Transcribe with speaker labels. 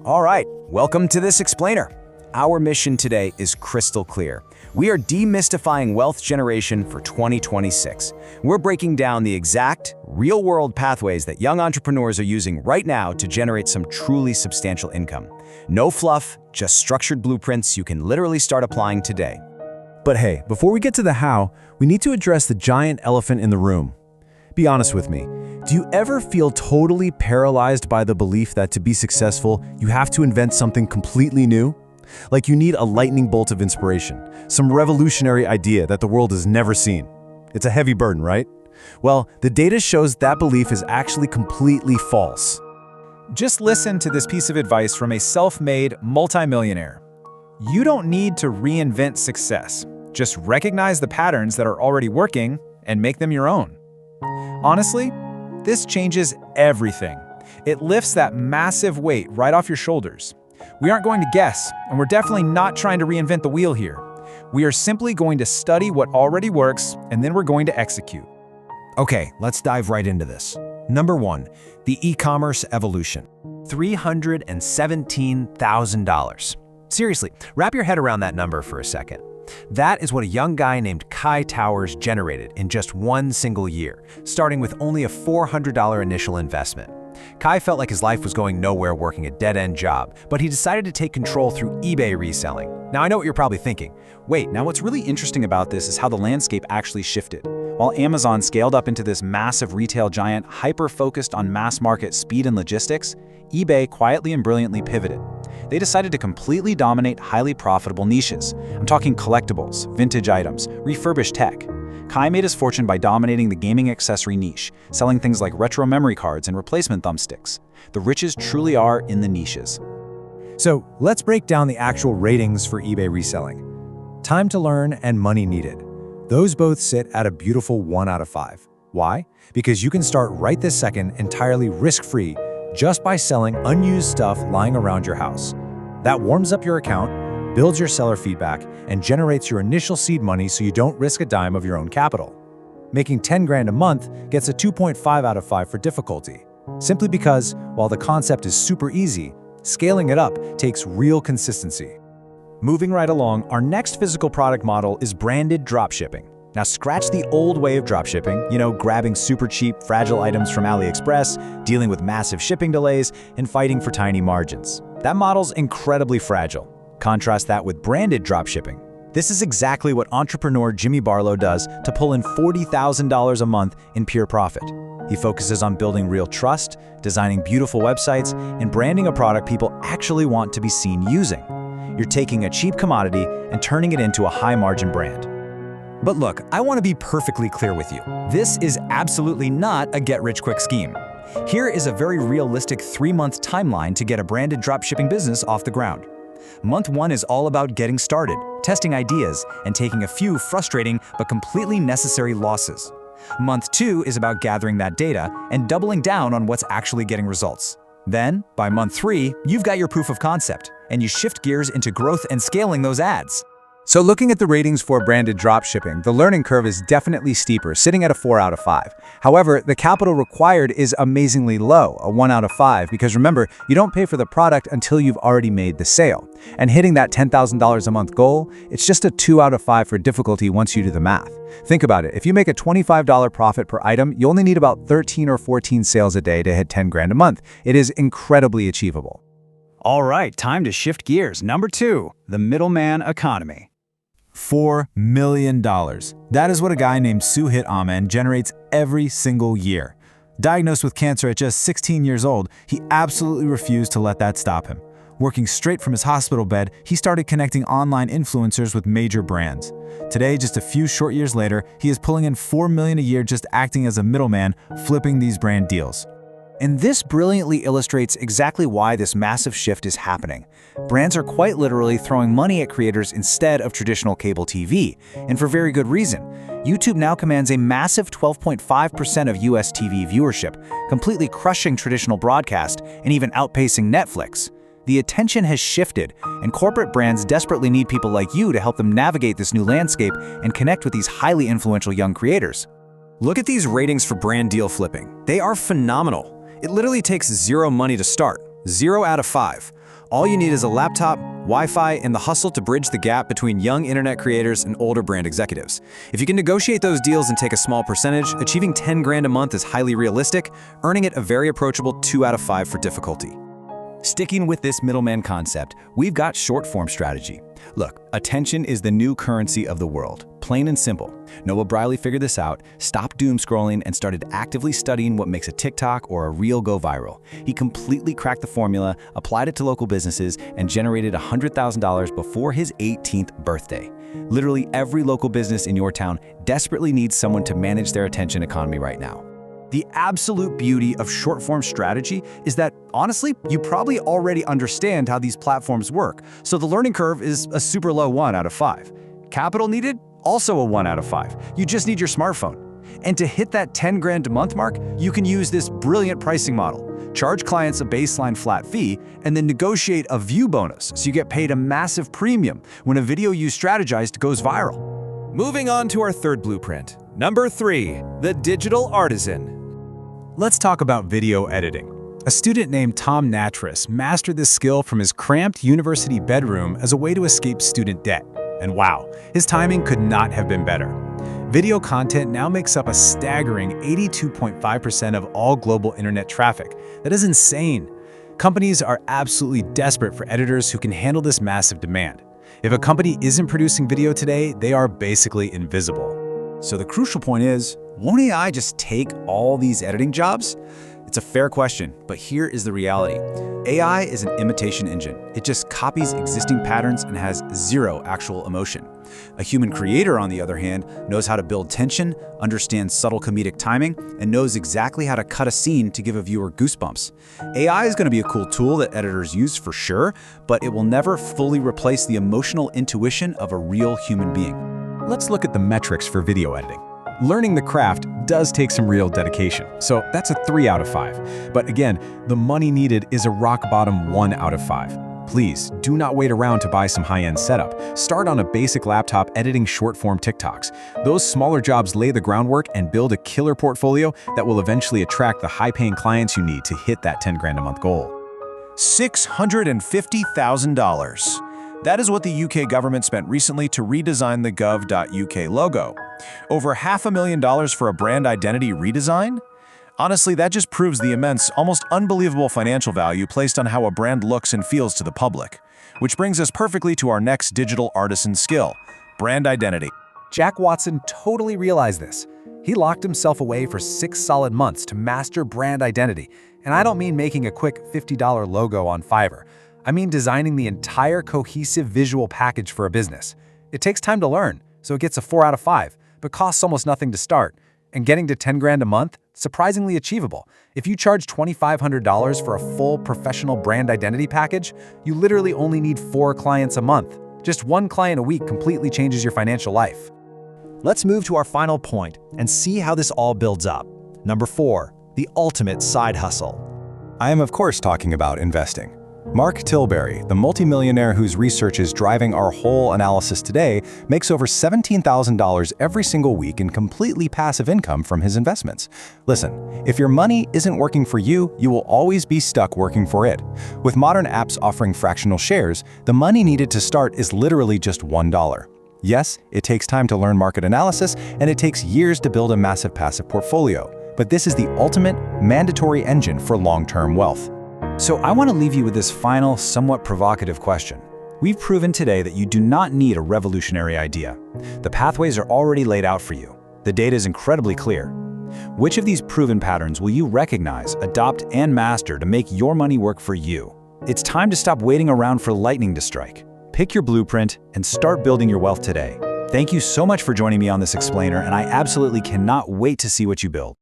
Speaker 1: All right, welcome to this explainer. Our mission today is crystal clear. We are demystifying wealth generation for 2026. We're breaking down the exact, real-world pathways that young entrepreneurs are using right now to generate some truly substantial income. No fluff, just structured blueprints you can literally start applying today.
Speaker 2: But hey, before we get to the how, we need to address the giant elephant in the room. Be honest with me. Do you ever feel totally paralyzed by the belief that to be successful, you have to invent something completely new? Like you need a lightning bolt of inspiration, some revolutionary idea that the world has never seen. It's a heavy burden, right? Well, the data shows that belief is actually completely false.
Speaker 3: Just listen to this piece of advice from a self-made multimillionaire. You don't need to reinvent success. Just recognize the patterns that are already working and make them your own. Honestly, this changes everything. It lifts that massive weight right off your shoulders. We aren't going to guess, and we're definitely not trying to reinvent the wheel here. We are simply going to study what already works, and then we're going to execute.
Speaker 1: Okay, let's dive right into this. Number 1, the e-commerce evolution. $317,000. Seriously, wrap your head around that number for a second. That is what a young guy named Kai Towers generated in just one single year, starting with only a $400 initial investment. Kai felt like his life was going nowhere working a dead-end job, but he decided to take control through eBay reselling. Now I know what you're probably thinking.
Speaker 3: Wait, now what's really interesting about this is how the landscape actually shifted. While Amazon scaled up into this massive retail giant hyper-focused on mass-market speed and logistics, eBay quietly and brilliantly pivoted. They decided to completely dominate highly profitable niches. I'm talking collectibles, vintage items, refurbished tech. Kai made his fortune by dominating the gaming accessory niche, selling things like retro memory cards and replacement thumbsticks. The riches truly are in the niches.
Speaker 2: So let's break down the actual ratings for eBay reselling. Time to learn and money needed. Those both sit at a beautiful 1 out of 5. Why? Because you can start right this second entirely risk-free just by selling unused stuff lying around your house. That warms up your account, builds your seller feedback, and generates your initial seed money so you don't risk a dime of your own capital. Making 10 grand a month gets a 2.5 out of 5 for difficulty, simply because, while the concept is super easy, scaling it up takes real consistency.
Speaker 3: Moving right along, our next physical product model is branded dropshipping. Now scratch the old way of dropshipping, grabbing super cheap, fragile items from AliExpress, dealing with massive shipping delays, and fighting for tiny margins. That model's incredibly fragile. Contrast that with branded dropshipping. This is exactly what entrepreneur Jimmy Barlow does to pull in $40,000 a month in pure profit. He focuses on building real trust, designing beautiful websites, and branding a product people actually want to be seen using. You're taking a cheap commodity and turning it into a high-margin brand.
Speaker 1: But look, I want to be perfectly clear with you. This is absolutely not a get-rich-quick scheme. Here is a very realistic 3-month timeline to get a branded dropshipping business off the ground. Month 1 is all about getting started, testing ideas, and taking a few frustrating but completely necessary losses. Month 2 is about gathering that data and doubling down on what's actually getting results. Then, by month 3, you've got your proof of concept, and you shift gears into growth and scaling those ads.
Speaker 2: So looking at the ratings for branded dropshipping, the learning curve is definitely steeper, sitting at a 4 out of 5. However, the capital required is amazingly low, a 1 out of 5, because remember, you don't pay for the product until you've already made the sale. And hitting that $10,000 a month goal, it's just a 2 out of 5 for difficulty once you do the math. Think about it, if you make a $25 profit per item, you only need about 13 or 14 sales a day to hit 10 grand a month. It is incredibly achievable.
Speaker 3: All right, time to shift gears. Number 2, the middleman economy.
Speaker 1: $4 million. That is what a guy named Suhit Amen generates every single year. Diagnosed with cancer at just 16 years old, he absolutely refused to let that stop him. Working straight from his hospital bed, he started connecting online influencers with major brands. Today, just a few short years later, he is pulling in $4 million a year just acting as a middleman, flipping these brand deals. And this brilliantly illustrates exactly why this massive shift is happening. Brands are quite literally throwing money at creators instead of traditional cable TV, and for very good reason. YouTube now commands a massive 12.5% of US TV viewership, completely crushing traditional broadcast and even outpacing Netflix. The attention has shifted, and corporate brands desperately need people like you to help them navigate this new landscape and connect with these highly influential young creators. Look at these ratings for brand deal flipping. They are phenomenal. It literally takes zero money to start.
Speaker 3: 0 out of 5. All you need is a laptop, Wi-Fi, and the hustle to bridge the gap between young internet creators and older brand executives. If you can negotiate those deals and take a small percentage, achieving 10 grand a month is highly realistic, earning it a very approachable 2 out of 5 for difficulty. Sticking with this middleman concept, we've got short-form strategy. Look, attention is the new currency of the world. Plain and simple. Noah Briley figured this out, stopped doom scrolling, and started actively studying what makes a TikTok or a reel go viral. He completely cracked the formula, applied it to local businesses, and generated $100,000 before his 18th birthday. Literally every local business in your town desperately needs someone to manage their attention economy right now. The absolute beauty of short-form strategy is that, honestly, you probably already understand how these platforms work, so the learning curve is a super low 1 out of 5. Capital needed? Also a 1 out of 5. You just need your smartphone. And to hit that 10 grand a month mark, you can use this brilliant pricing model. Charge clients a baseline flat fee, and then negotiate a view bonus so you get paid a massive premium when a video you strategized goes viral.
Speaker 4: Moving on to our third blueprint. Number 3, the digital artisan.
Speaker 1: Let's talk about video editing. A student named Tom Natras mastered this skill from his cramped university bedroom as a way to escape student debt. And wow, his timing could not have been better. Video content now makes up a staggering 82.5% of all global internet traffic. That is insane. Companies are absolutely desperate for editors who can handle this massive demand. If a company isn't producing video today, they are basically invisible.
Speaker 3: So the crucial point is, won't AI just take all these editing jobs? It's a fair question, but here is the reality. AI is an imitation engine. It just copies existing patterns and has zero actual emotion. A human creator, on the other hand, knows how to build tension, understands subtle comedic timing, and knows exactly how to cut a scene to give a viewer goosebumps. AI is going to be a cool tool that editors use for sure, but it will never fully replace the emotional intuition of a real human being.
Speaker 1: Let's look at the metrics for video editing. Learning the craft does take some real dedication, so that's a 3 out of 5. But again, the money needed is a rock-bottom 1 out of 5. Please, do not wait around to buy some high-end setup. Start on a basic laptop editing short-form TikToks. Those smaller jobs lay the groundwork and build a killer portfolio that will eventually attract the high-paying clients you need to hit that 10 grand a month goal.
Speaker 5: $650,000. That is what the UK government spent recently to redesign the gov.uk logo. Over $500,000 for a brand identity redesign? Honestly, that just proves the immense, almost unbelievable financial value placed on how a brand looks and feels to the public. Which brings us perfectly to our next digital artisan skill, brand identity.
Speaker 2: Jack Watson totally realized this. He locked himself away for 6 solid months to master brand identity. And I don't mean making a quick $50 logo on Fiverr. I mean designing the entire cohesive visual package for a business. It takes time to learn, so it gets a 4 out of 5, but costs almost nothing to start. And getting to 10 grand a month, surprisingly achievable. If you charge $2,500 for a full professional brand identity package, you literally only need 4 clients a month. Just 1 client a week completely changes your financial life.
Speaker 3: Let's move to our final point and see how this all builds up. Number 4, the ultimate side hustle.
Speaker 1: I am of course talking about investing. Mark Tilbury, the multimillionaire whose research is driving our whole analysis today, makes over $17,000 every single week in completely passive income from his investments. Listen, if your money isn't working for you, you will always be stuck working for it. With modern apps offering fractional shares, the money needed to start is literally just $1. Yes, it takes time to learn market analysis, and it takes years to build a massive passive portfolio. But this is the ultimate, mandatory engine for long-term wealth.
Speaker 3: So I want to leave you with this final, somewhat provocative question. We've proven today that you do not need a revolutionary idea. The pathways are already laid out for you. The data is incredibly clear. Which of these proven patterns will you recognize, adopt, and master to make your money work for you? It's time to stop waiting around for lightning to strike. Pick your blueprint and start building your wealth today. Thank you so much for joining me on this explainer, and I absolutely cannot wait to see what you build.